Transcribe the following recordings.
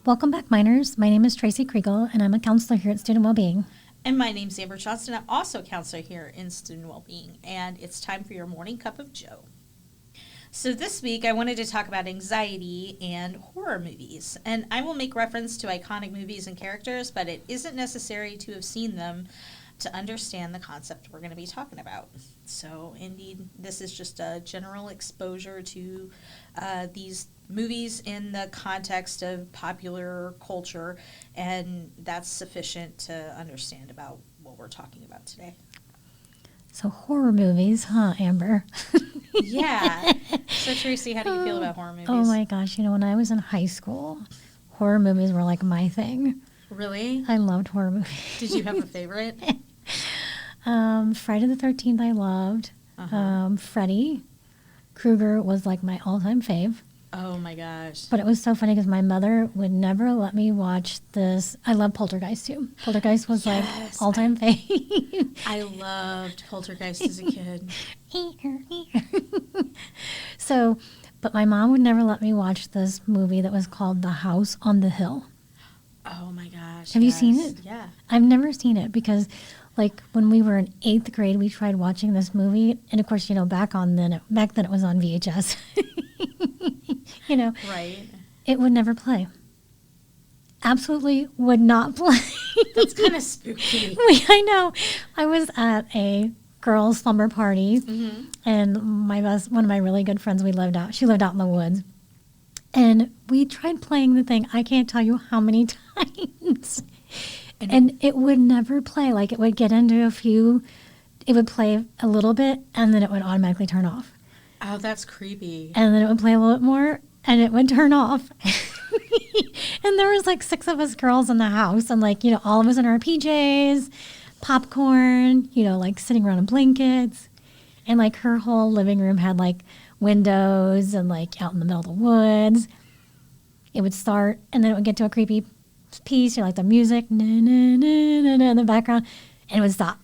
Welcome back, minors. My name is Tracy Kriegel, and I'm a counselor here at Student Wellbeing. And my name's Amber Johnston. I'm also a counselor here in Student Wellbeing, and it's time for your morning cup of Joe. So this week I wanted to talk about anxiety and horror movies. And I will make reference to iconic movies and characters, but it isn't necessary to have seen them to understand the concept we're going to be talking about. So indeed, this is just a general exposure to these movies in the context of popular culture, and that's sufficient to understand about what we're talking about today. So horror movies, huh, Amber? Yeah. So Tracy, how do you feel about horror movies? Oh my gosh, when I was in high school, horror movies were like my thing. Really? I loved horror movies. Did you have a favorite? Friday the 13th I loved. Freddy Krueger was like my all-time fave. Oh my gosh. But it was so funny because my mother would never let me watch this. I love Poltergeist too. Poltergeist was like all-time fave. I loved Poltergeist as a kid. So, but my mom would never let me watch this movie that was called The House on the Hill. Oh my gosh. Have you seen it? Yeah. I've never seen it because, like, when we were in 8th grade, we tried watching this movie, and of course, back then it was on VHS. Right. It would never play. Absolutely would not play. That's kind of spooky. I know. I was at a girls' slumber party, and one of my really good friends, she lived out in the woods, and we tried playing the thing. I can't tell you how many times. And it would never play. Like, it would get into it would play a little bit, and then it would automatically turn off. Oh, that's creepy. And then it would play a little bit more, and it would turn off. And there was like 6 of us girls in the house, and all of us in our PJs, popcorn, like sitting around in blankets. And like her whole living room had like windows and like out in the middle of the woods. It would start, and then it would get to a creepy piece, like the music, na, na, na, na, na, in the background, and it would stop.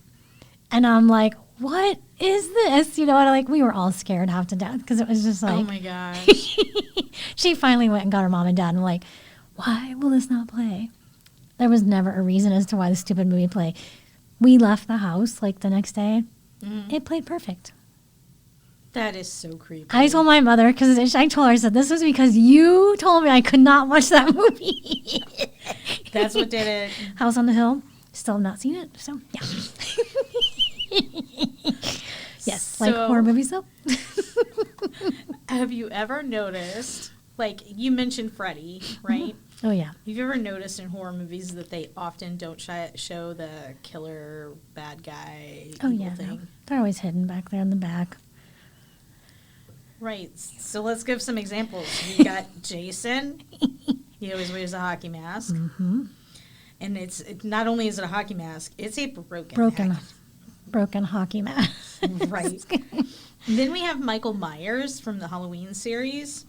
And I'm like, what is this? And we were all scared half to death because it was just like, oh my gosh. She finally went and got her mom and dad and like, why will this not play? There was never a reason as to why the stupid movie played. We left the house like the next day. It played perfect. That is so creepy. I told my mother, because I told her, I said, this was because you told me I could not watch that movie. That's what did it. House on the Hill. Still have not seen it, so yeah. Yes, like horror movies though. Have you ever noticed, like you mentioned Freddy, right? Oh yeah. Have you ever noticed in horror movies that they often don't show the killer bad guy thing? No. They're always hidden back there in the back. Right. So let's give some examples. You got Jason. He always wears a hockey mask. Mm-hmm. And it's not only is it a hockey mask, it's a broken hockey mask. Right. And then we have Michael Myers from the Halloween series.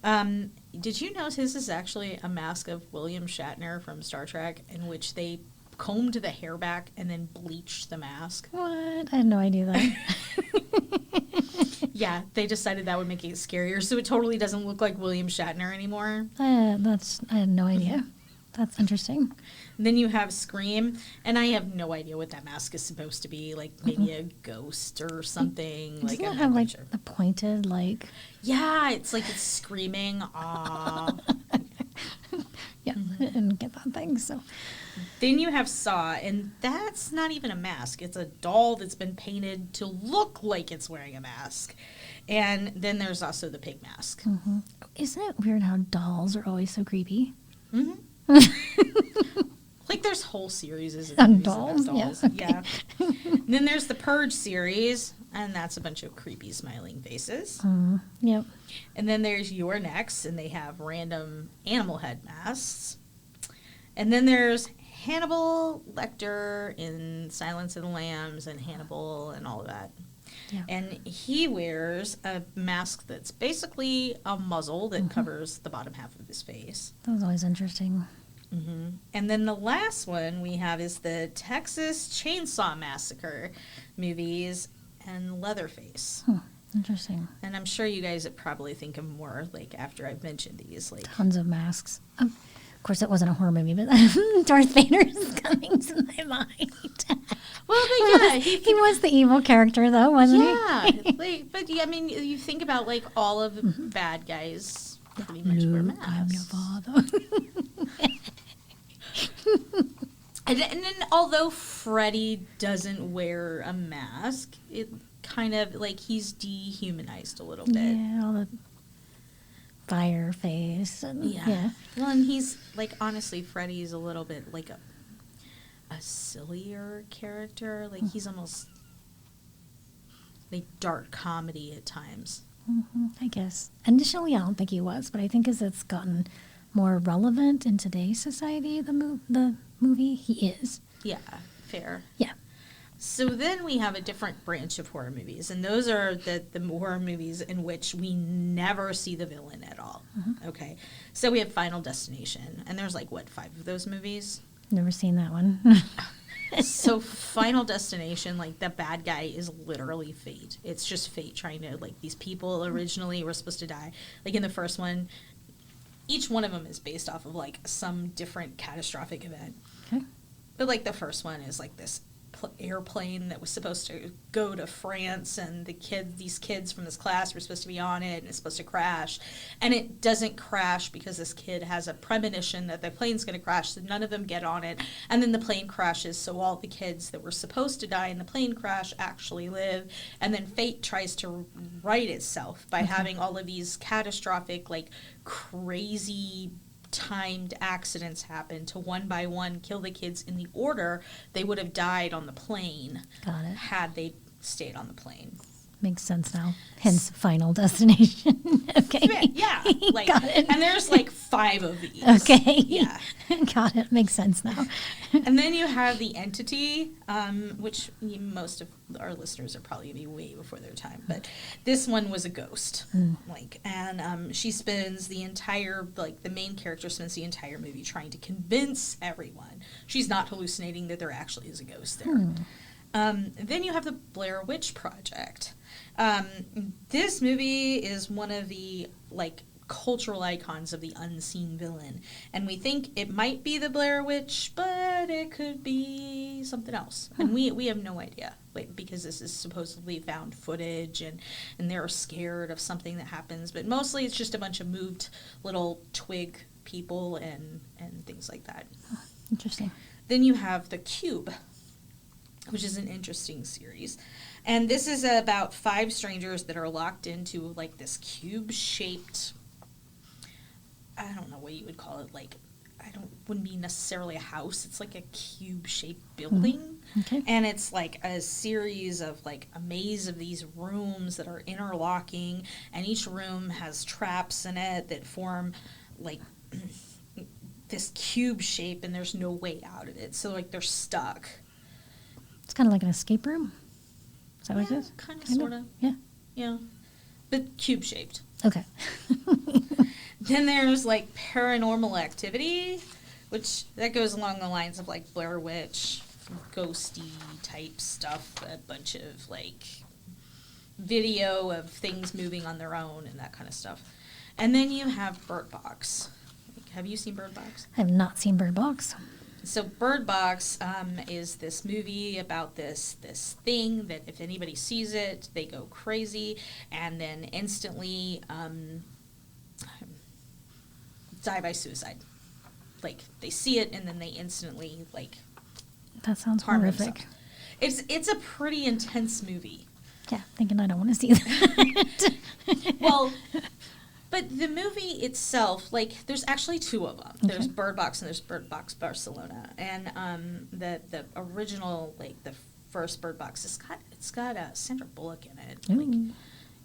Did you know his is actually a mask of William Shatner from Star Trek, in which they combed the hair back and then bleached the mask? What? I had no idea that. Yeah, they decided that would make it scarier, so it totally doesn't look like William Shatner anymore. I had no idea. That's interesting. And then you have Scream, and I have no idea what that mask is supposed to be. Like maybe a ghost or something. Doesn't it have like the pointed like? Yeah, it's like it's screaming. Aw. Yeah, I didn't get that thing. So then you have Saw, and that's not even a mask. It's a doll that's been painted to look like it's wearing a mask. And then there's also the pig mask. Mm-hmm. Isn't it weird how dolls are always so creepy? Mm-hmm. Like there's whole series of dolls. Yeah. Okay. Yeah. And then there's the Purge series, and that's a bunch of creepy smiling faces. Yep. And then there's You're Next, and they have random animal head masks. And then there's Hannibal Lecter in Silence of the Lambs and Hannibal and all of that. Yeah. And he wears a mask that's basically a muzzle that covers the bottom half of his face. That was always interesting. Mm-hmm. And then the last one we have is the Texas Chainsaw Massacre movies and Leatherface. Interesting. And I'm sure you guys would probably think of more like after I've mentioned these. Like tons of masks. Of course, it wasn't a horror movie, but Darth Vader is coming to my mind. Well, but yeah, He was the evil character, though, wasn't yeah, like, but yeah, I mean, you think about like all of the bad guys pretty much wear Luke, I am your masks. father. And then, although Freddy doesn't wear a mask, it kind of like he's dehumanized a little bit. Yeah, all the fire face. And, yeah. Well, and he's like honestly, Freddy's a little bit like a sillier character. Like he's almost like dark comedy at times. I guess. Initially, I don't think he was, but I think as it's gotten more relevant in today's society, the movie, he is. Yeah, fair. Yeah. So then we have a different branch of horror movies, and those are the horror movies in which we never see the villain at all. Okay, so we have Final Destination, and there's like, what, 5 of those movies? Never seen that one. So Final Destination, like the bad guy is literally fate. It's just fate trying to, like, these people originally were supposed to die. Like in the first one, each one of them is based off of like some different catastrophic event. Okay. But like the first one is like this airplane that was supposed to go to France, and these kids from this class were supposed to be on it, and it's supposed to crash, and it doesn't crash because this kid has a premonition that the plane's going to crash, so none of them get on it, and then the plane crashes, so all the kids that were supposed to die in the plane crash actually live, and then fate tries to right itself by having all of these catastrophic, like crazy timed accidents happen to one by one kill the kids in the order they would have died on the plane. Got it. Had they stayed on the plane. Makes sense now. Hence, Final Destination. Okay. Yeah, like, Got it. and there's like 5 of these. Okay. Yeah. Got it. Makes sense now. And then you have The Entity, which most of our listeners are probably going to be way before their time, but this one was a ghost. Like, and she spends the entire, like, the main character spends the entire movie trying to convince everyone she's not hallucinating, that there actually is a ghost there. Then you have the Blair Witch Project. This movie is one of the, like, cultural icons of the unseen villain, and we think it might be the Blair Witch, but it could be something else, and we have no idea, like, because this is supposedly found footage, and they're scared of something that happens, but mostly it's just a bunch of moved little twig people and things like that. Interesting. Then you have The Cube, which is an interesting series. And this is about 5 strangers that are locked into, like, this cube-shaped, I don't know what you would call it, like, wouldn't be necessarily a house. It's like a cube-shaped building. Okay. And it's like a series of, like, a maze of these rooms that are interlocking, and each room has traps in it that form, like, this cube shape, and there's no way out of it. So, like, they're stuck. It's kind of like an escape room. Is that what it is? Kind of, sort of. Yeah. Yeah. But cube-shaped. Okay. Then there's, like, Paranormal Activity, which that goes along the lines of, like, Blair Witch, ghosty type stuff, a bunch of, like, video of things moving on their own and that kind of stuff. And then you have Bird Box. Like, have you seen Bird Box? I have not seen Bird Box. So Bird Box is this movie about this thing that if anybody sees it, they go crazy and then instantly die by suicide. Like, they see it and then they instantly, like, That sounds harm horrific. themselves. It's a pretty intense movie. Yeah, thinking I don't want to see that. Well, but the movie itself, like, there's actually 2 of them. There's Okay. Bird Box and there's Bird Box Barcelona. And the original, like, the first Bird Box, it's got Sandra Bullock in it. Like, Ooh.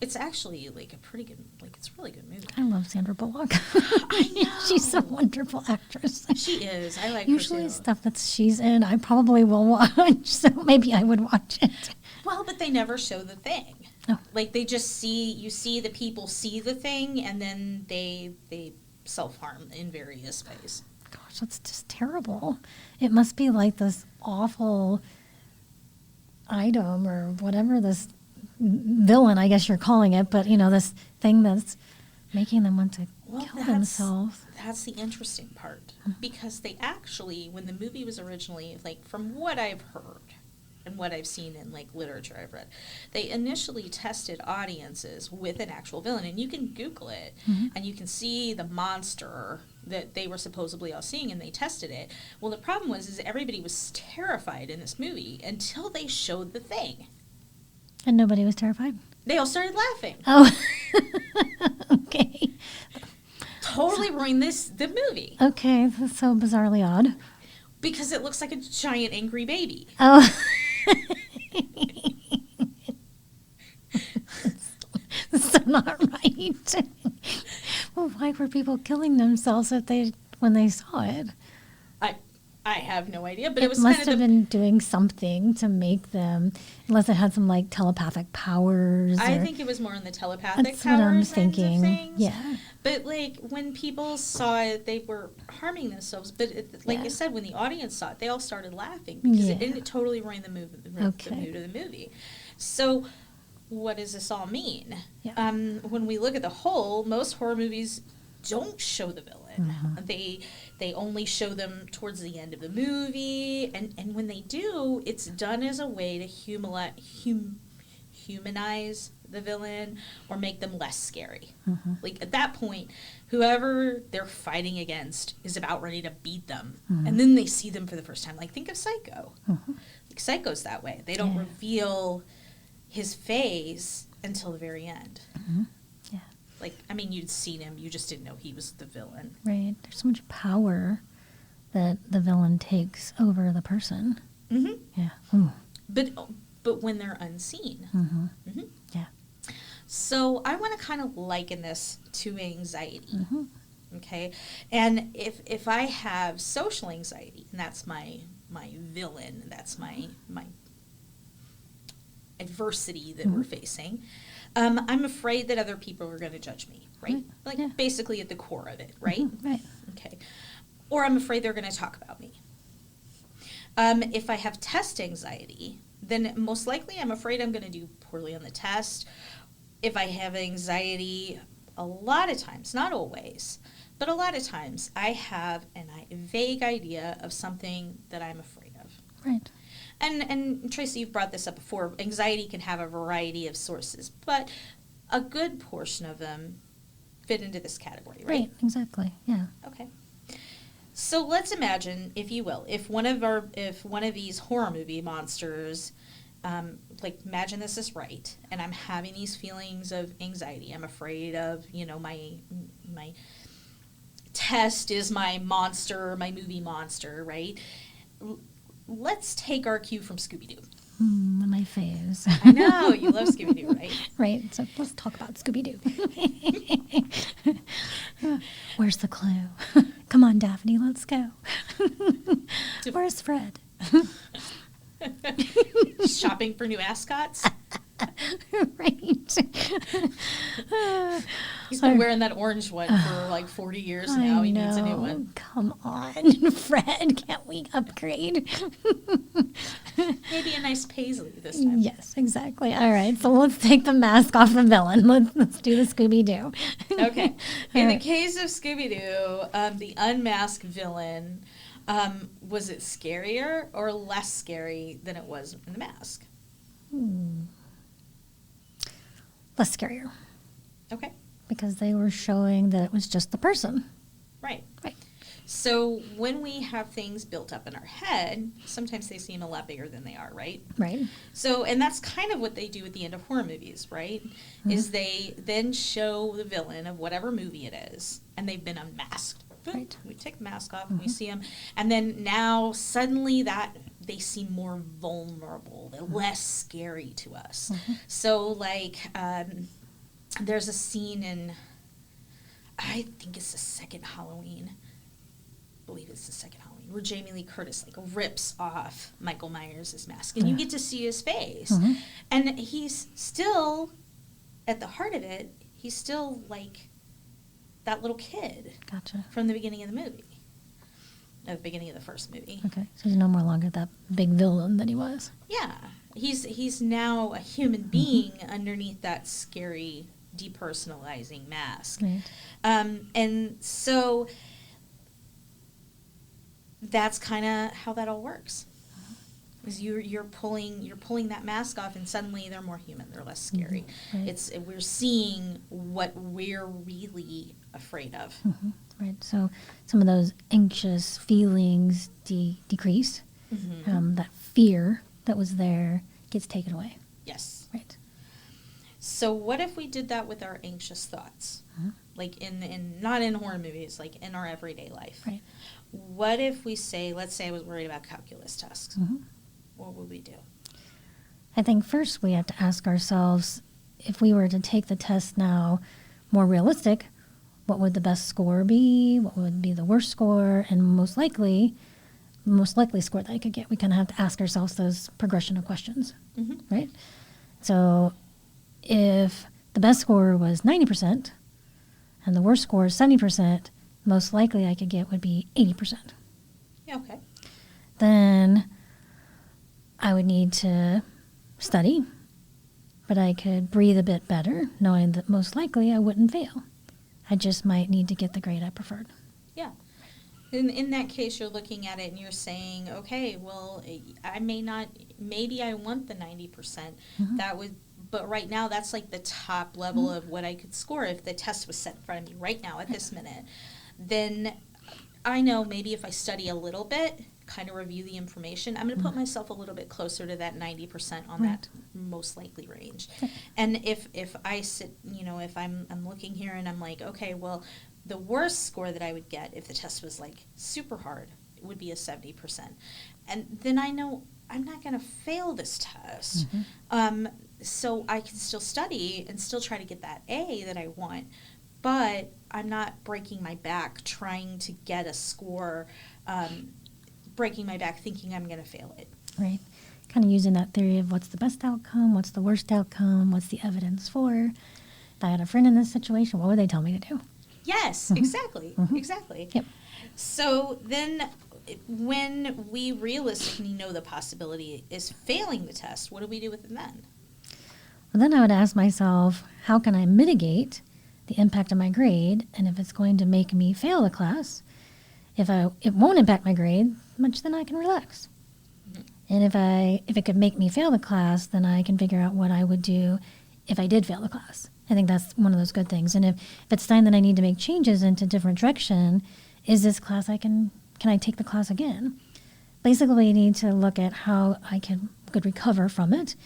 it's actually, like, a pretty good, like, it's a really good movie. I love Sandra Bullock. I know. She's a wonderful actress. She is. I like Usually her too. stuff that she's in, I probably will watch, so maybe I would watch it. Well, but they never show the thing. Oh. Like, they just you see the people see the thing, and then they self-harm in various ways. Gosh, that's just terrible. It must be like this awful item or whatever, this villain, I guess you're calling it, but, you know, this thing that's making them want to Well, kill themselves. that's the interesting part. Because they actually, when the movie was originally, like, from what I've heard and what I've seen in, like, literature I've read, they initially tested audiences with an actual villain. And you can Google it, and you can see the monster that they were supposedly all seeing, and they tested it. Well, the problem was is everybody was terrified in this movie until they showed the thing. And nobody was terrified? They all started laughing. Oh, okay. Totally ruined the movie. Okay, that's so bizarrely odd. Because it looks like a giant angry baby. Oh. So not right. Well, why were people killing themselves when they saw it? I have no idea, but it was must kind have of been doing something to make them, unless it had some like telepathic powers. I or- think it was more on the telepathic that's powers what I'm ends of thinking. things. Yeah. But like when people saw it, they were harming themselves. But like Yeah. I said, when the audience saw it, they all started laughing because Yeah. it totally ruined the mood Okay. of the movie. So, what does this all mean? Yeah. When we look at the whole, most horror movies don't show the villain. Mm-hmm. They only show them towards the end of the movie, and when they do, it's done as a way to humanize the villain or make them less scary. Mm-hmm. Like at that point, whoever they're fighting against is about ready to beat them, Mm-hmm. and then they see them for the first time. Like think of Psycho. Mhm. Like Psycho's that way. They don't Yeah. reveal his face until the very end. Mhm. Yeah. Like, I mean, you'd seen him, you just didn't know he was the villain. Right. There's so much power that the villain takes over the person. Mm-hmm. Yeah. Ooh. But when they're unseen. Mm-hmm. Mm-hmm. Yeah. So I want to kind of liken this to anxiety. Mm-hmm. Okay, and if I have social anxiety, and that's my villain, that's my adversity that we're facing, I'm afraid that other people are going to judge me, right? Right, Like yeah. basically at the core of it, right? Mhm. Right. Okay, or I'm afraid they're going to talk about me. If I have test anxiety, then most likely I'm afraid I'm going to do poorly on the test. If I have anxiety, a lot of times, not always, but a lot of times, I have a vague idea of something that I'm afraid of. Right. And Tracy, you've brought this up before. Anxiety can have a variety of sources, but a good portion of them fit into this category, right? Right. Exactly. Yeah. Okay. So let's imagine, if you will, if one of these horror movie monsters, like imagine this is right, and I'm having these feelings of anxiety. I'm afraid of, my test is my monster, my movie monster, right? Let's take our cue from Scooby-Doo. One of my faves. I know, you love Scooby-Doo, right? Right. So let's talk about Scooby-Doo. Where's the clue? Come on, Daphne, let's go. Where's Fred? Shopping for new mascots. Right. He's been wearing that orange one for like 40 years now. He needs a new one. Come on, Fred. Can't we upgrade? Maybe a nice paisley this time. Yes, exactly. All right. So let's take the mask off the villain. Let's do the Scooby-Doo. Okay. In the right. case of Scooby-Doo, the unmasked villain, was it scarier or less scary than it was in the mask? Less scarier Okay. because they were showing that it was just the person. Right. Right. So when we have things built up in our head, sometimes they seem a lot bigger than they are, right? Right. So, and that's kind of what they do at the end of horror movies, right? Is they then show the villain of whatever movie it is, and they've been unmasked. Boom. Right. We take the mask off, and we see them, and then now suddenly that they seem more vulnerable, they're less scary to us. So, like, there's a scene in, I think it's the second Halloween. I believe it's the second Halloween, where Jamie Lee Curtis like rips off Michael Myers' mask, and you get to see his face, and he's still, at the heart of it, he's still like that little kid Gotcha. from the beginning of the movie, the beginning of the first movie. Okay. So he's no more longer that big villain that he was. Yeah, he's now a human being underneath that scary depersonalizing mask. Right. And so that's kind of how that all works. Is you're pulling that mask off, and suddenly they're more human. They're less scary. Right. We're seeing what we're really afraid of. Right. So some of those anxious feelings decrease. That fear that was there gets taken away. Yes. Right. So what if we did that with our anxious thoughts? Like in not in horror movies, like in our everyday life. Right. What if we say, let's say I was worried about calculus tests. What would we do? I think first we have to ask ourselves, if we were to take the test now more realistic, what would the best score be? What would be the worst score? And most likely score that I could get. We kind of have to ask ourselves those progression of questions, right? So if the best score was 90% and the worst score is 70%, most likely I could get would be 80%. Yeah, okay. Then I would need to study, but I could breathe a bit better, knowing that most likely I wouldn't fail. I just might need to get the grade I preferred. Yeah. In that case, you're looking at it and you're saying, okay, well, I maybe I want the 90%. But right now that's like the top level of what I could score. If the test was set in front of me right now at this minute, then I know maybe if I study a little bit, kind of review the information, I'm going to put myself a little bit closer to that 90% on that most likely range. And if I sit, if I'm looking here and I'm like, okay, well, the worst score that I would get if the test was like super hard, it would be a 70%. And then I know I'm not going to fail this test. So I can still study and still try to get that A that I want, but I'm not breaking my back trying to get a score, breaking my back thinking I'm going to fail it. Right. Kind of using that theory of what's the best outcome, what's the worst outcome, what's the evidence for. If I had a friend in this situation, what would they tell me to do? Yes, exactly. Exactly. Yep. So then when we realistically know the possibility is failing the test, what do we do with it then? Well, then I would ask myself, how can I mitigate the impact of my grade? And if it's going to make me fail the class, if it won't impact my grade much, then I can relax. And if it could make me fail the class, then I can figure out what I would do if I did fail the class. I think that's one of those good things. And if it's time that I need to make changes into different direction, is this class can I take the class again? Basically, you need to look at how I could recover from it.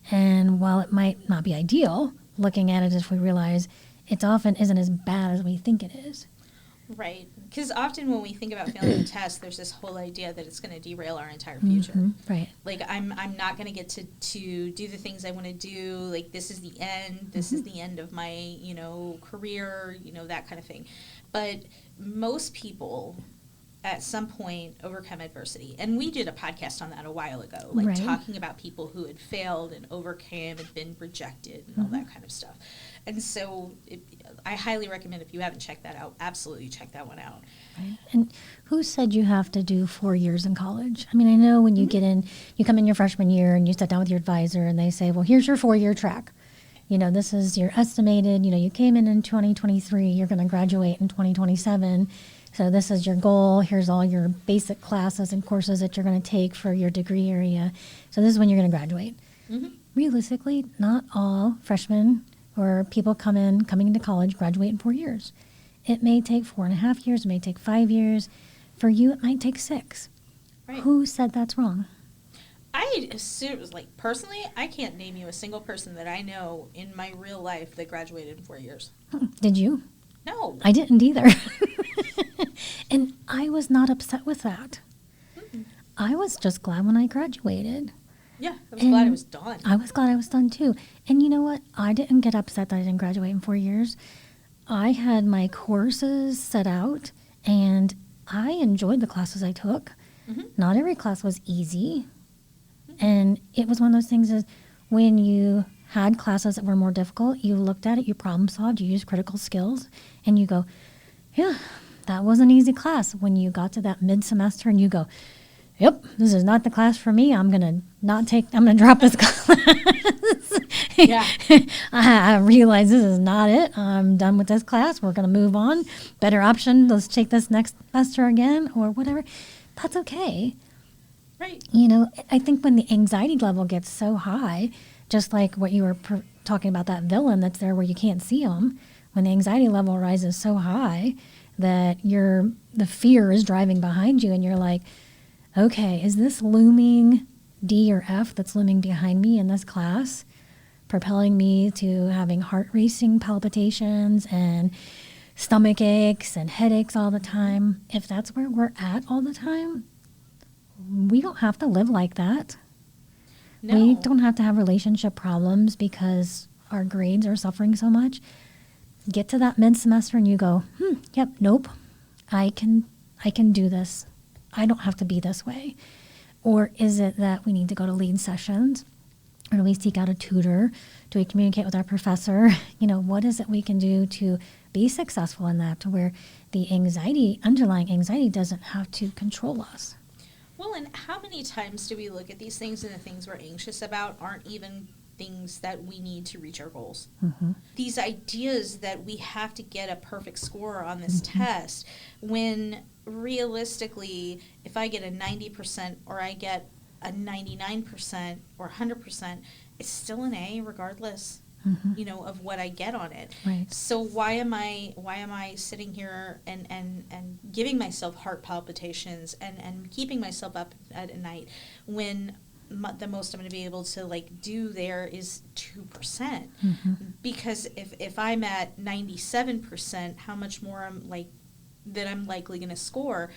And while it might not be ideal, looking at it as we realize it often isn't as bad as we think it is. Right. Because often when we think about failing a test, there's this whole idea that it's going to derail our entire future. Right. Like, I'm not going to get to do the things I want to do. Like, this is the end. This is the end of my, career, that kind of thing. But most people at some point overcome adversity. And we did a podcast on that a while ago, like talking about people who had failed and overcame and been rejected and all that kind of stuff. And so I highly recommend, if you haven't checked that out, absolutely check that one out. Right. And who said you have to do 4 years in college? I mean, I know when you get in, you come in your freshman year and you sit down with your advisor and they say, well, here's your 4-year track. This is your estimated, you came in 2023, you're going to graduate in 2027. So this is your goal. Here's all your basic classes and courses that you're going to take for your degree area. So this is when you're going to graduate. Realistically, not all freshmen or people coming into college graduate in 4 years. It may take 4.5 years. It may take 5 years. For you, it might take 6. Right. Who said that's wrong? I assume it was personally, I can't name you a single person that I know in my real life that graduated in 4 years. Did you? No. I didn't either. And I was not upset with that. I was just glad when I graduated. Yeah, I was glad it was done. I was glad I was done too. And you know what? I didn't get upset that I didn't graduate in 4 years. I had my courses set out and I enjoyed the classes I took. Not every class was easy. And it was one of those things is when you had classes that were more difficult, you looked at it, you problem solved, you used critical skills, and you go, yeah, that was an easy class. When you got to that mid-semester and you go, yep, this is not the class for me. I'm going to drop this class. Yeah. I realize this is not it. I'm done with this class. We're going to move on. Better option. Let's take this next semester again or whatever. That's okay. Right. I think when the anxiety level gets so high, just like what you were talking about, that villain that's there where you can't see them, when the anxiety level rises so high that the fear is driving behind you and you're like, okay, is this looming D or F that's looming behind me in this class, propelling me to having heart racing palpitations and stomach aches and headaches all the time? If that's where we're at all the time, we don't have to live like that. No. We don't have to have relationship problems because our grades are suffering so much. Get to that mid-semester and you go, yep, nope, I can do this. I don't have to be this way. Or is it that we need to go to lead sessions? Or do we seek out a tutor? Do we communicate with our professor? What is it we can do to be successful in that, to where the underlying anxiety doesn't have to control us? Well, and how many times do we look at these things and the things we're anxious about aren't even things that we need to reach our goals? Mm-hmm. These ideas that we have to get a perfect score on this test, when realistically, if I get a 90% or I get a 99% or 100%, it's still an A regardless. Of what I get on it. Right. So why am I sitting here and giving myself heart palpitations and keeping myself up at night when the most I'm going to be able to do there is 2%? Because if I'm at 97%, how much more I'm likely going to score?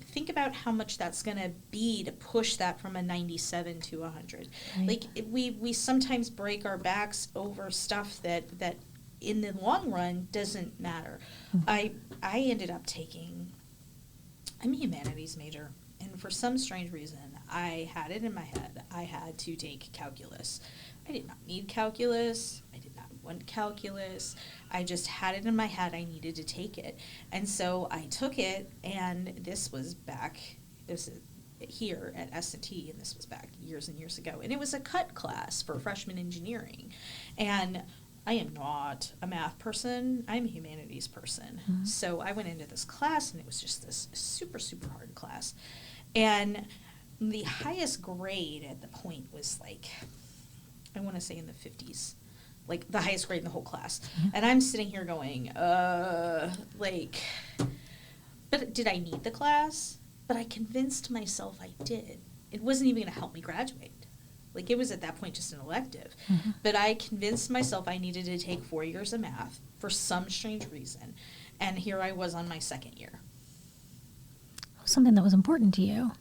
Think about how much that's going to be to push that from a 97 to 100. Right. We sometimes break our backs over stuff that in the long run doesn't matter. I ended up I'm a humanities major, and for some strange reason, I had it in my head I had to take calculus. I did not need calculus. I did not want calculus. I just had it in my head I needed to take it. And so I took it, and this was here at S&T, and this was back years and years ago. And it was a cut class for freshman engineering. And I am not a math person. I'm a humanities person. So I went into this class, and it was just this super, super hard class. And the highest grade at the point was I want to say in the 50s. The highest grade in the whole class. And I'm sitting here going, but did I need the class? But I convinced myself I did. It wasn't even going to help me graduate. It was at that point just an elective. But I convinced myself I needed to take 4 years of math for some strange reason. And here I was on my second year. Something that was important to you.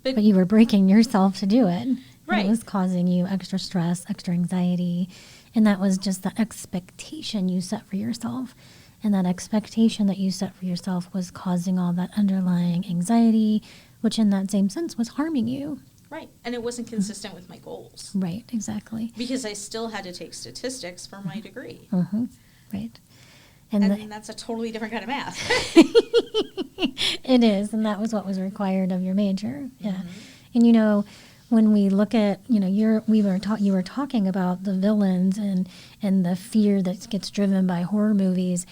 But you were breaking yourself to do it. Right. It was causing you extra stress, extra anxiety. And that was just the expectation you set for yourself. And that expectation that you set for yourself was causing all that underlying anxiety, which in that same sense was harming you. Right. And it wasn't consistent with my goals. Right, exactly. Because I still had to take statistics for my degree. Right. And that's a totally different kind of math. It is. And that was what was required of your major. Yeah. And, when we look at, you were talking about the villains and the fear that gets driven by horror movies.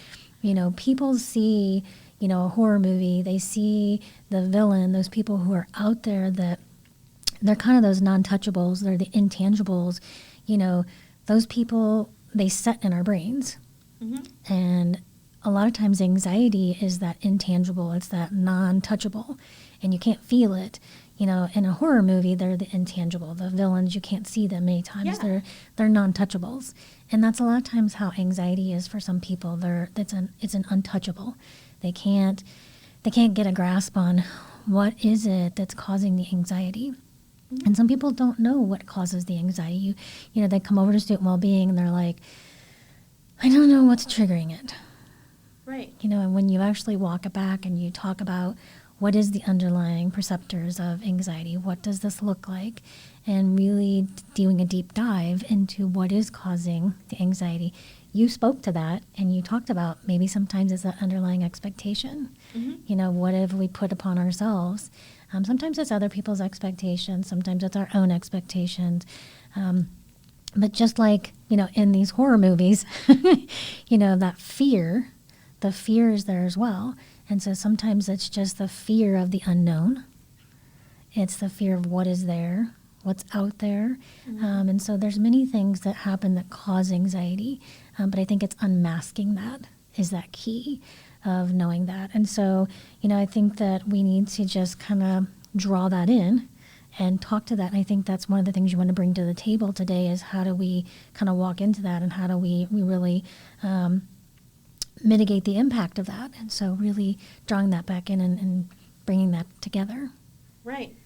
People see, a horror movie, they see the villain, those people who are out there that they're kind of those non-touchables, they're the intangibles. Those people, they set in our brains. And a lot of times anxiety is that intangible, it's that non-touchable, and you can't feel it. In a horror movie, they're the intangible. The villains, you can't see them many times. Yeah. They're non-touchables. And that's a lot of times how anxiety is for some people. It's an untouchable. They can't get a grasp on what is it that's causing the anxiety. And some people don't know what causes the anxiety. They come over to student well-being and they're like, I don't know what's triggering it. Right. And when you actually walk it back and you talk about what is the underlying perceptors of anxiety, what does this look like, and really doing a deep dive into what is causing the anxiety. You spoke to that and you talked about maybe sometimes it's that underlying expectation. What have we put upon ourselves Sometimes it's other people's expectations. Sometimes it's our own expectations. But just like, in these horror movies, that fear, the fear is there as well. And so sometimes it's just the fear of the unknown. It's the fear of what is there, what's out there. And so there's many things that happen that cause anxiety. But I think it's unmasking that is that key of knowing that. And so, I think that we need to just kind of draw that in and talk to that. And I think that's one of the things you want to bring to the table today is how do we kind of walk into that and how do we really mitigate the impact of that. And so really drawing that back in and bringing that together. Right.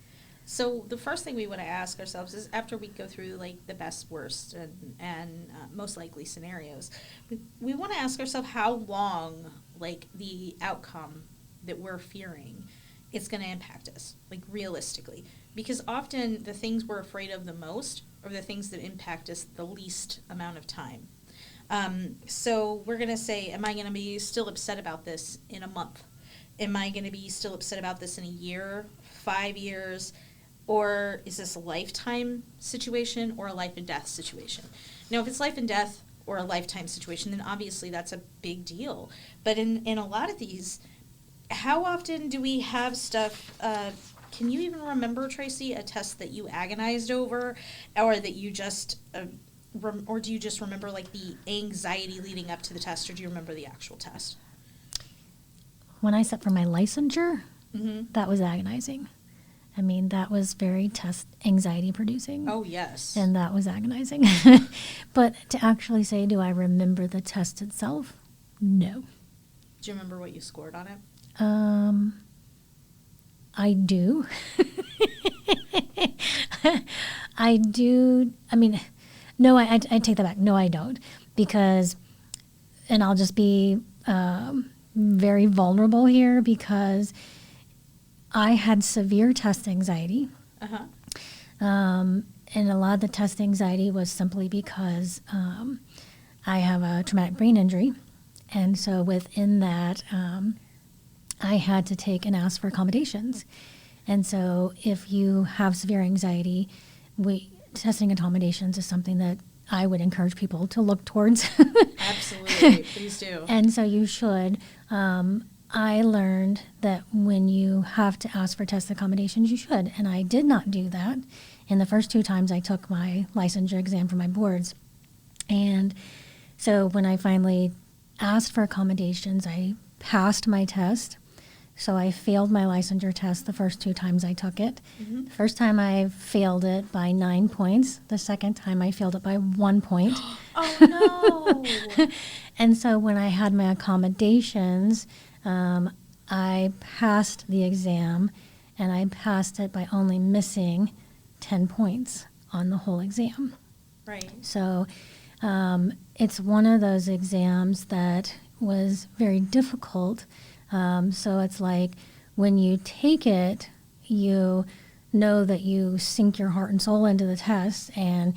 So the first thing we want to ask ourselves is after we go through like the best, worst, and most likely scenarios, we want to ask ourselves how long like the outcome that we're fearing it's going to impact us, like realistically. Because often the things we're afraid of the most are the things that impact us the least amount of time. So we're going to say, am I going to be still upset about this in a month? Am I going to be still upset about this in a year, 5 years? Or is this a lifetime situation or a life and death situation? Now, if it's life and death or a lifetime situation, then obviously that's a big deal. But in a lot of these, how often do we have stuff, can you even remember, Tracy, a test that you agonized over or that you just, or do you just remember like the anxiety leading up to the test or do you remember the actual test? When I sat for my licensure, that was agonizing. I mean, that was very test anxiety producing. Oh, yes. And that was agonizing. But to actually say, do I remember the test itself? No. Do you remember what you scored on it? I do. I do. I mean, no, I take that back. No, I don't. Because, and I'll just be very vulnerable here because I had severe test anxiety. And a lot of the test anxiety was simply because I have a traumatic brain injury. And so within that, I had to take and ask for accommodations. And so if you have severe anxiety, testing accommodations is something that I would encourage people to look towards. Absolutely. Please do. And so you should. I learned that when you have to ask for test accommodations, you should. And I did not do that in the first 2 times I took my licensure exam for my boards. And so when I finally asked for accommodations, I passed my test. So I failed my licensure test the first 2 times I took it. The first time I failed it by 9 points. The second time I failed it by 1 point. Oh, no. And so when I had my accommodations, I passed the exam, and I passed it by only missing 10 points on the whole exam. Right. So it's one of those exams that was very difficult. So it's like when you take it, you know that you sink your heart and soul into the test. And,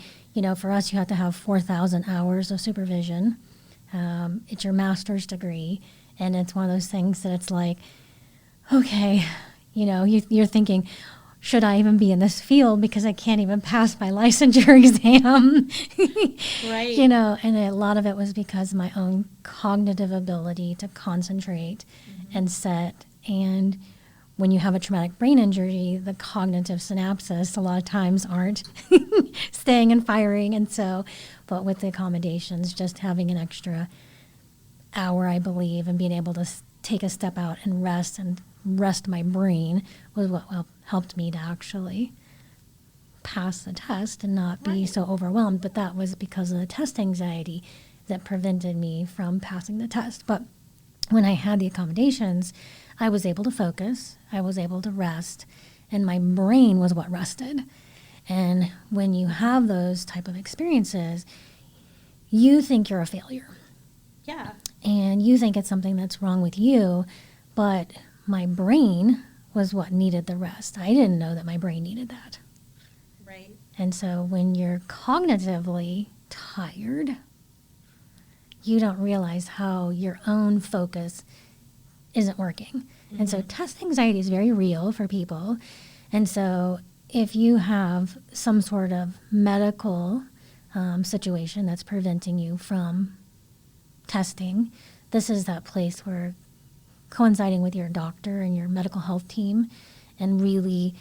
for us, you have to have 4,000 hours of supervision. It's your master's degree. And it's one of those things that it's like, okay, you're thinking, should I even be in this field because I can't even pass my licensure exam? Right. And a lot of it was because my own cognitive ability to concentrate and set. And when you have a traumatic brain injury, the cognitive synapses a lot of times aren't staying and firing. And so, but with the accommodations, just having an extra hour, I believe, and being able to take a step out and rest my brain was what helped me to actually pass the test and not be so overwhelmed. But that was because of the test anxiety that prevented me from passing the test. But when I had the accommodations, I was able to focus, I was able to rest, and my brain was what rested. And when you have those type of experiences, you think you're a failure. Yeah. And you think it's something that's wrong with you, but my brain was what needed the rest. I didn't know that my brain needed that. Right. And so when you're cognitively tired, you don't realize how your own focus isn't working. And so test anxiety is very real for people. And so if you have some sort of medical situation that's preventing you from testing, this is that place where coinciding with your doctor and your medical health team and really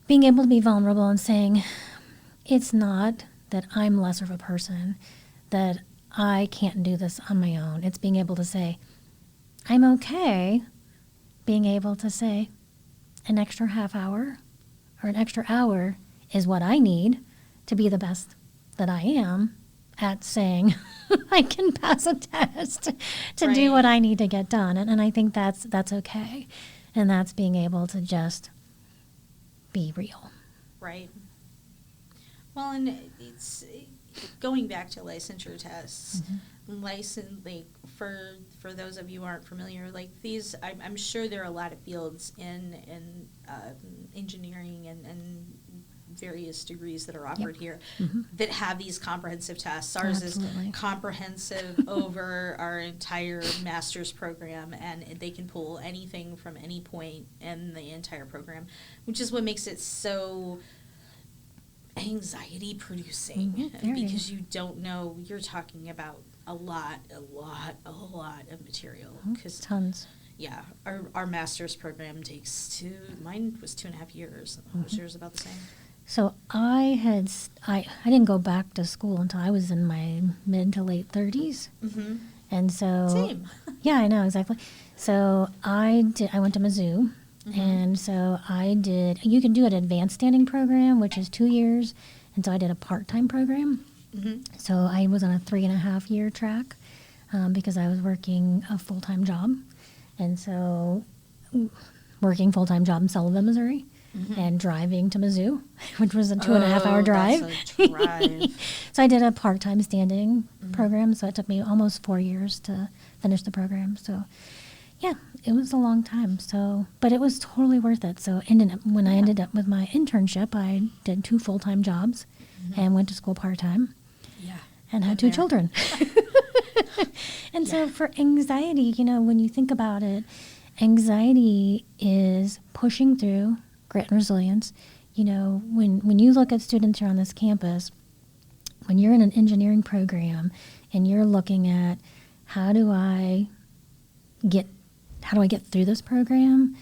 being able to be vulnerable and saying, it's not that I'm lesser of a person, that I can't do this on my own. It's being able to say, I'm okay being able to say an extra half hour or an extra hour is what I need to be the best that I am at saying I can pass a test to do what I need to get done. And I think that's okay. And that's being able to just be real. Right. Well, and it's going back to licensure tests. For those of you who aren't familiar, like these, I'm sure there are a lot of fields in engineering and various degrees that are offered here that have these comprehensive tests. Ours is comprehensive over our entire master's program, and they can pull anything from any point in the entire program, which is what makes it so anxiety producing, because you don't know, you're talking about a lot of material. Tons. Yeah, our master's program takes mine was 2.5 years. Was yours about the same? So I didn't go back to school until I was in my mid to late 30s. And so Same. Yeah, I know, exactly. So I went to Mizzou. And so you can do an advanced standing program, which is 2 years. And so I did a part-time program. So I was on a 3.5-year track because I was working a full-time job. And so working full-time job in Sullivan, Missouri, and driving to Mizzou, which was a 2.5-hour drive. That's a drive. So I did a part-time standing program. So it took me almost 4 years to finish the program. So yeah, it was a long time. So, but it was totally worth it. So when I ended up with my internship, I did 2 full-time jobs and went to school part-time. Yeah. And had 2 children. And so for anxiety, when you think about it, anxiety is pushing through grit and resilience. When you look at students here on this campus, when you're in an engineering program and you're looking at how do I get through this program,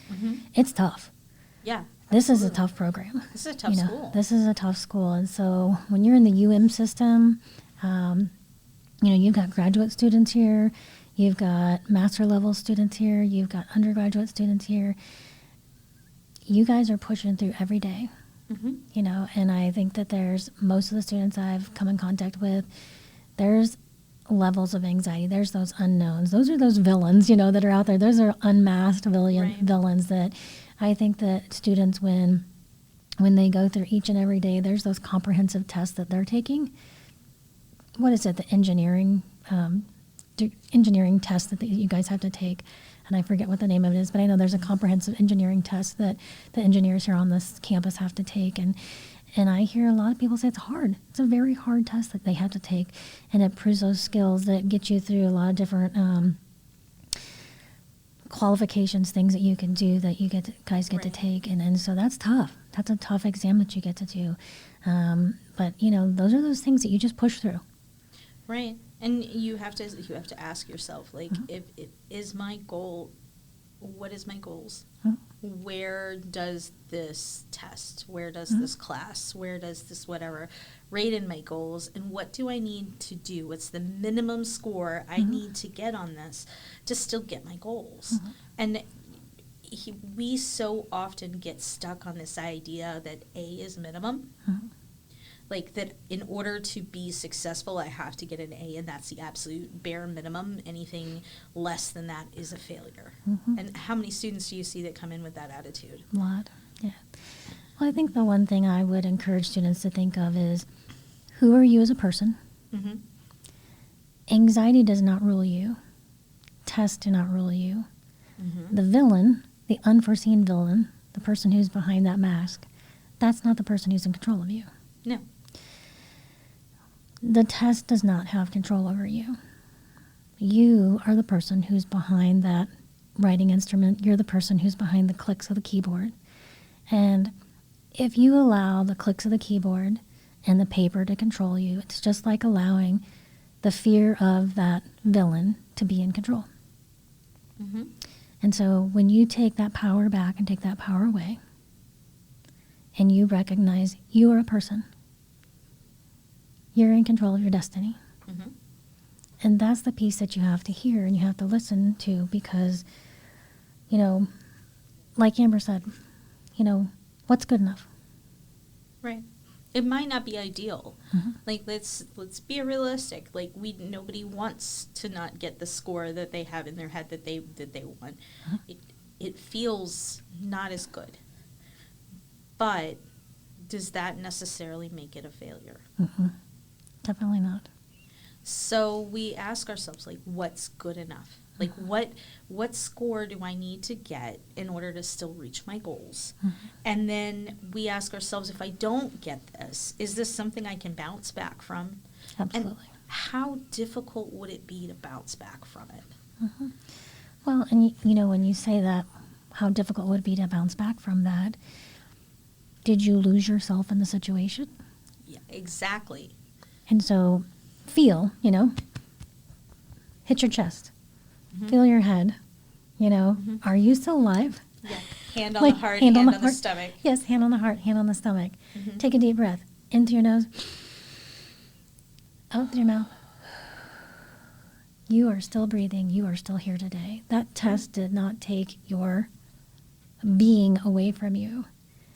it's tough. Yeah. This is a tough program. This is a tough school. This is a tough school. And so when you're in the UM system, you've got graduate students here, you've got master level students here, you've got undergraduate students here. You guys are pushing through every day, and I think that there's most of the students I've come in contact with, there's levels of anxiety. There's those unknowns. Those are those villains, that are out there. Those are unmasked villains that I think that students, when they go through each and every day, there's those comprehensive tests that they're taking. What is it? The engineering test that you guys have to take. And I forget what the name of it is, but I know there's a comprehensive engineering test that the engineers here on this campus have to take. And I hear a lot of people say it's hard. It's a very hard test that they have to take. And it proves those skills that get you through a lot of different qualifications, things that you can do that you guys get to take. And so that's tough. That's a tough exam that you get to do. But, those are those things that you just push through. Right. And you have to ask yourself, like, if it is my goal, what is my goals? Where does this test, where does this class, where does this whatever rate in my goals, and what do I need to do? What's the minimum score I need to get on this to still get my goals? And we so often get stuck on this idea that A is minimum. Like that in order to be successful, I have to get an A, and that's the absolute bare minimum. Anything less than that is a failure. And how many students do you see that come in with that attitude? A lot, yeah. Well, I think the one thing I would encourage students to think of is, who are you as a person? Anxiety does not rule you. Tests do not rule you. The villain, the unforeseen villain, the person who's behind that mask, that's not the person who's in control of you. No. The test does not have control over you. You are the person who's behind that writing instrument. You're the person who's behind the clicks of the keyboard. And if you allow the clicks of the keyboard and the paper to control you, it's just like allowing the fear of that villain to be in control. Mm-hmm. And so when you take that power back and take that power away, and you recognize you are a person, you're in control of your destiny. Mm-hmm. And that's the piece that you have to hear and you have to listen to because, you know, like Amber said, you know, what's good enough? Right. It might not be ideal. Mm-hmm. Like let's be realistic. Like nobody wants to not get the score that they have in their head that they want. Mm-hmm. It feels not as good. But does that necessarily make it a failure? Mm-hmm. Definitely not. So we ask ourselves, like, what's good enough? Like, what score do I need to get in order to still reach my goals? Mm-hmm. And then we ask ourselves, if I don't get this, is this something I can bounce back from? Absolutely. And how difficult would it be to bounce back from it? Mm-hmm. Well, and you know, when you say that, how difficult would it be to bounce back from that? Did you lose yourself in the situation? Yeah, exactly. And so feel, you know, hit your chest, Mm-hmm. feel your head, you know, Mm-hmm. are you still alive? Yeah. Hand on Like, the heart, hand hand on on the the heart. stomach. Yes, hand on the heart, hand on the stomach. Mhm. Take a deep breath in through your nose, out through your mouth. You are still breathing. You are still here today. That test did not take your being away from you.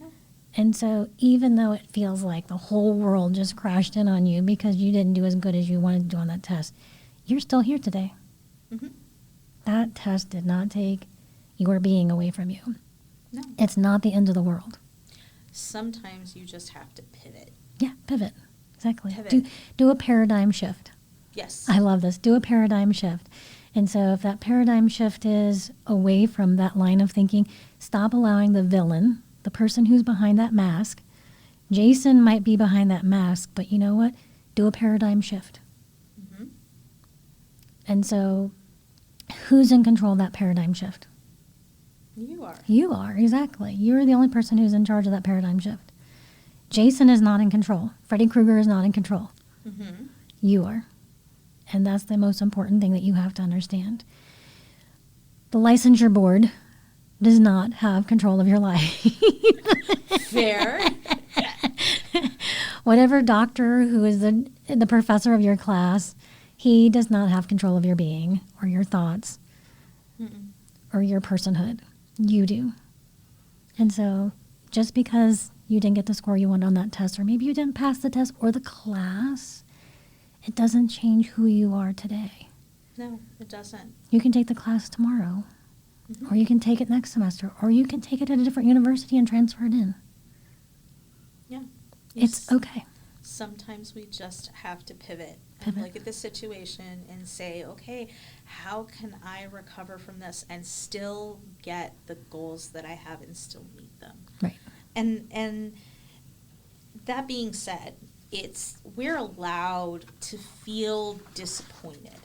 No. And so even though it feels like the whole world just crashed in on you because you didn't do as good as you wanted to do on that test, you're still here today. Mhm. That test did not take your being away from you. No. It's not the end of the world. Sometimes you just have to pivot. Yeah, pivot. Exactly. Pivot. Do a paradigm shift. Yes. I love this. Do a paradigm shift. And so if that paradigm shift is away from that line of thinking, stop allowing the villain, the person who's behind that mask. Jason might be behind that mask, but you know what? Do a paradigm shift. Mm-hmm. And so who's in control of that paradigm shift? You are. You are, exactly. You're the only person who's in charge of that paradigm shift. Jason is not in control. Freddy Krueger is not in control. Mm-hmm. You are. And that's the most important thing that you have to understand. The licensure board does not have control of your life. Fair. Whatever doctor who is the professor of your class, he does not have control of your being or your thoughts Mm-mm. or your personhood. You do. And so just because you didn't get the score you wanted on that test, or maybe you didn't pass the test or the class, it doesn't change who you are today. No, it doesn't. You can take the class tomorrow, Mhm. or you can take it next semester, or you can take it at a different university and transfer it in. Yeah. It's okay. Sometimes we just have to pivot and Pivot. look at the situation and say, okay, how can I recover from this and still get the goals that I have and still meet them? Right. And that being said, we're allowed to feel disappointed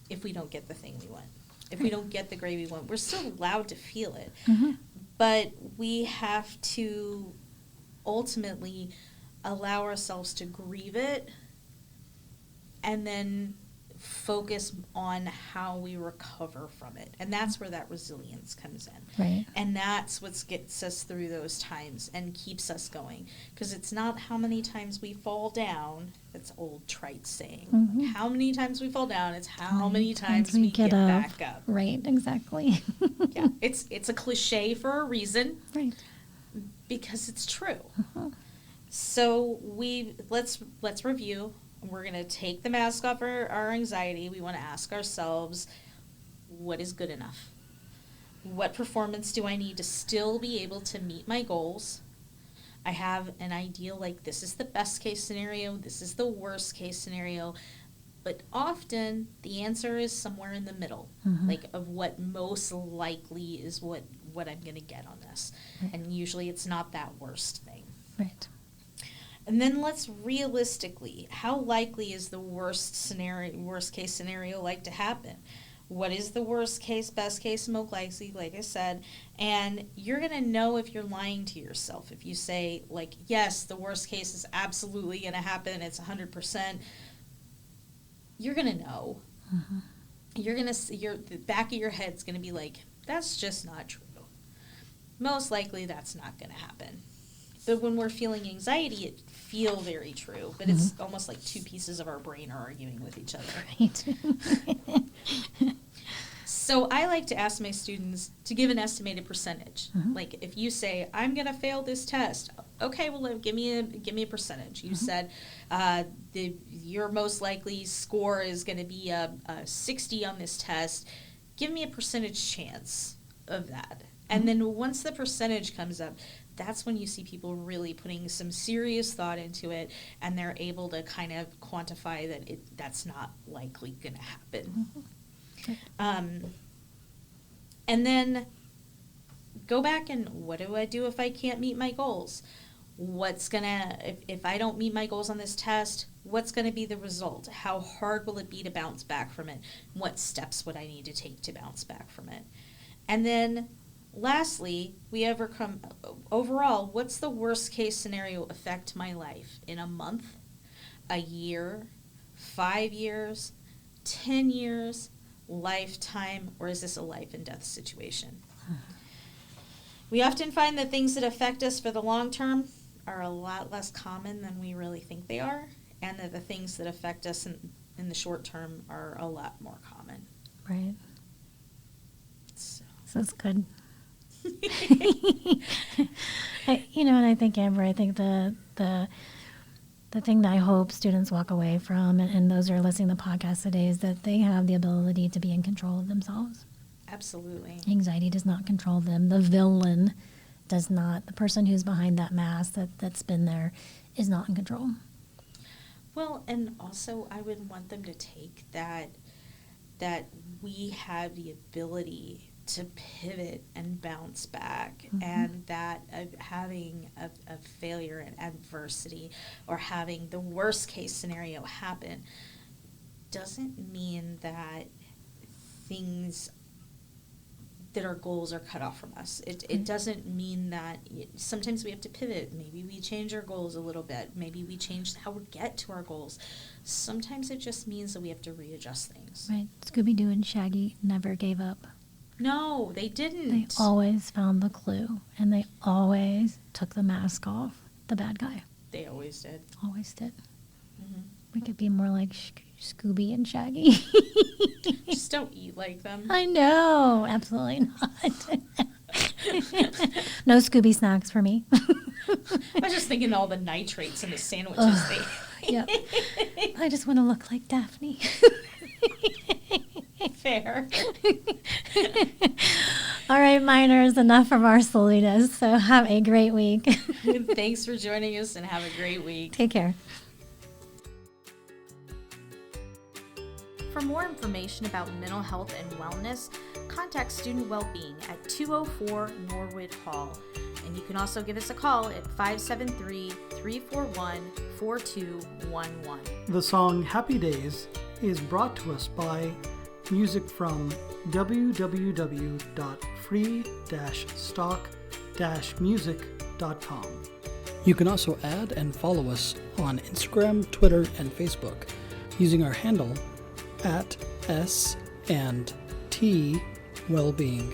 if we don't get the thing we want. If we don't get the grade we want, we're still allowed to feel it. Mhm. But we have to ultimately allow ourselves to grieve it and then focus on how we recover from it. And that's where that resilience comes in. Right. And that's what gets us through those times and keeps us going. Because it's not how many times we fall down. That's old trite saying. Mhm. How many times we fall down, it's how Right. many times we get back up. Right, exactly. Yeah, it's a cliche for a reason Right. because it's true. Uh-huh. So let's review. We're going to take the mask off our anxiety. We want to ask ourselves, what is good enough? What performance do I need to still be able to meet my goals? I have an ideal, like this is the best case scenario, this is the worst case scenario. But often the answer is somewhere in the middle, Mhm. like of what most likely is what I'm going to get on this. Right. And usually it's not that worst thing. Right. And then let's realistically, how likely is the worst case scenario like to happen? what is the worst case, best case, most likely, like I said, and you're going to know if you're lying to yourself. If you say, like, yes, the worst case is absolutely going to happen, it's 100%, you're going to know. Mm-hmm. You're going to see, the back of your head's going to be like, that's just not true. Most likely that's not going to happen. But when we're feeling anxiety, it feels very true, but it's almost like two pieces of our brain are arguing with each other. Right. So I like to ask my students to give an estimated percentage. Mm-hmm. Like if you say, I'm going to fail this test, okay, well, give me a percentage. You said your most likely score is going to be a 60 on this test. Give me a percentage chance of that. And then once the percentage comes up, that's when you see people really putting some serious thought into it, and they're able to kind of quantify that that's not likely going to happen. And then go back and what do I do if I can't meet my goals? If I don't meet my goals on this test, what's going to be the result? How hard will it be to bounce back from it? What steps would I need to take to bounce back from it? And then lastly, overall, what's the worst case scenario affect my life in a month, a year, 5 years, 10 years, lifetime, or is this a life and death situation? We often find that things that affect us for the long term are a lot less common than we really think they are, and that the things that affect us in the short term are a lot more common. Right. So it's good. And I think, Amber, the thing that I hope students walk away from, and those who are listening to the podcast today, is that they have the ability to be in control of themselves. Absolutely. Anxiety does not control them. The villain does not. The person who's behind that mask that's been there is not in control. Well, and also I would want them to take that we have the ability to pivot and bounce back, and that having a failure and adversity or having the worst case scenario happen doesn't mean that our goals are cut off from us. It doesn't mean that sometimes we have to pivot. Maybe we change our goals a little bit. Maybe we change how we get to our goals. Sometimes it just means that we have to readjust things. Right. Scooby-Doo and Shaggy never gave up. No, they didn't. They always found the clue, and they always took the mask off the bad guy. They always did. Always did. Mm-hmm. We could be more like Scooby and Shaggy. Just don't eat like them. I know. Absolutely not. No Scooby snacks for me. I was just thinking all the nitrates in the sandwiches Yeah. I just want to look like Daphne. Fair. All right, minors, enough of our silliness. So have a great week. Thanks for joining us, and have a great week. Take care. For more information about mental health and wellness, contact Student Wellbeing at 204 Norwood Hall. And you can also give us a call at 573-341-4211. The song Happy Days is brought to us by music from www.free-stock-music.com. You can also add and follow us on Instagram, Twitter, and Facebook using our handle @S&T Wellbeing.